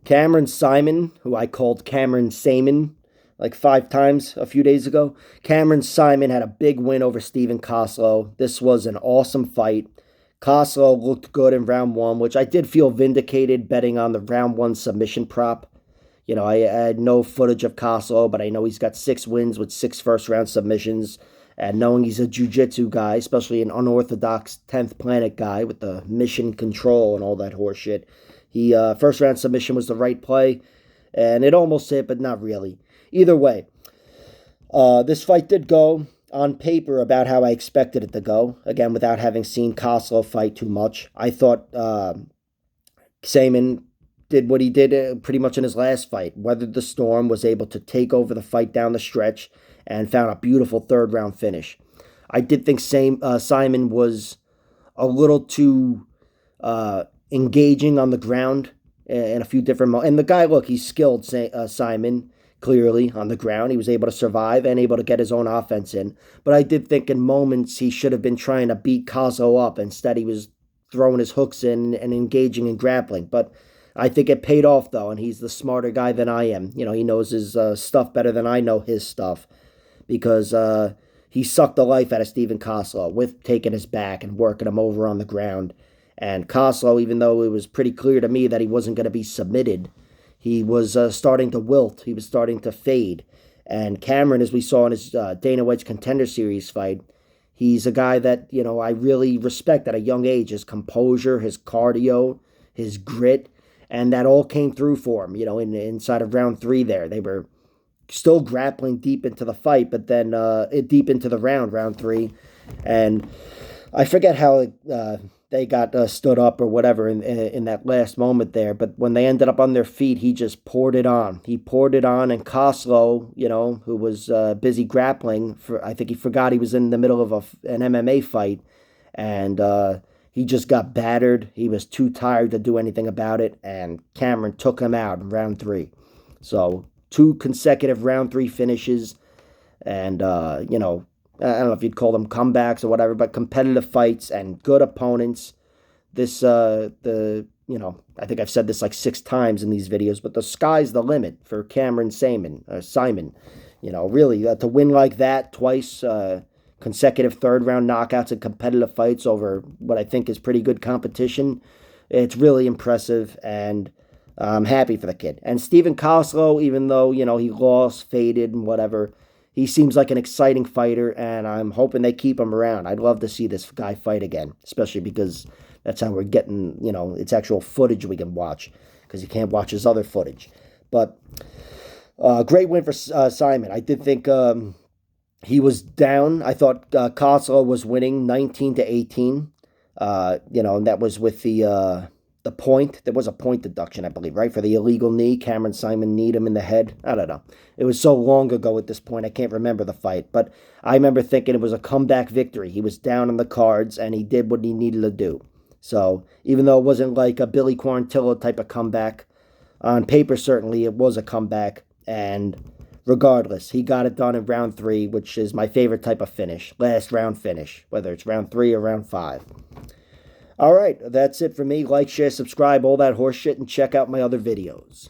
Cameron Saaiman, who I called Cameron Saaiman like 5 times a few days ago. Cameron Saaiman had a big win over Steven Koslow. This was an awesome fight. Koslow looked good in round one, which I did feel vindicated betting on the round one submission prop. I had no footage of Koslow, but I know he's got 6 wins with 6 first-round submissions. And knowing he's a jiu-jitsu guy, especially an unorthodox 10th planet guy with the mission control and all that horseshit, first-round submission was the right play. And it almost hit, but not really. Either way, this fight did go on paper about how I expected it to go. Again, without having seen Koslow fight too much. I thought Saaiman did what he did pretty much in his last fight. Weathered the storm, was able to take over the fight down the stretch, and found a beautiful third-round finish. I did think Saaiman was a little too engaging on the ground in a few different moments. And the guy, look, he's skilled, Saaiman, clearly, on the ground. He was able to survive and able to get his own offense in. But I did think in moments he should have been trying to beat Koslow up. Instead, he was throwing his hooks in and engaging in grappling. But I think it paid off, though, and he's the smarter guy than I am. He knows his stuff better than I know his stuff, because he sucked the life out of Steven Koslow with taking his back and working him over on the ground. And Koslow, even though it was pretty clear to me that he wasn't going to be submitted, he was starting to wilt. He was starting to fade. And Cameron, as we saw in his Dana White's Contender Series fight, he's a guy that, I really respect at a young age. His composure, his cardio, his grit, and that all came through for him, inside of round 3 there. They were still grappling deep into the fight, but then deep into the round 3. And I forget how they got stood up or whatever in that last moment there. But when they ended up on their feet, he just poured it on. He poured it on, and Koslow, who was busy grappling, I think he forgot he was in the middle of an MMA fight, and he just got battered. He was too tired to do anything about it, and Cameron took him out in round 3. So 2 consecutive round 3 finishes, and, I don't know if you'd call them comebacks or whatever, but competitive fights and good opponents. I think I've said this like 6 times in these videos, but the sky's the limit for Cameron Saaiman. Really, to win like that twice, consecutive third-round knockouts and competitive fights over what I think is pretty good competition, it's really impressive, and I'm happy for the kid. And Steven Koslow, even though, he lost, faded, and whatever, he seems like an exciting fighter, and I'm hoping they keep him around. I'd love to see this guy fight again, especially because that's how we're getting, it's actual footage we can watch, because you can't watch his other footage. But great win for Saaiman. I did think he was down. I thought Koslow was winning 19-18, and that was with the point. There was a point deduction, I believe, right? For the illegal knee. Cameron Saaiman kneed him in the head. I don't know. It was so long ago at this point, I can't remember the fight. But I remember thinking it was a comeback victory. He was down on the cards, and he did what he needed to do. So even though it wasn't like a Billy Quarantillo type of comeback, on paper, certainly, it was a comeback. And regardless, he got it done in round 3, which is my favorite type of finish. Last round finish, whether it's round 3 or round 5. All right, that's it for me. Like, share, subscribe, all that horse shit, and check out my other videos.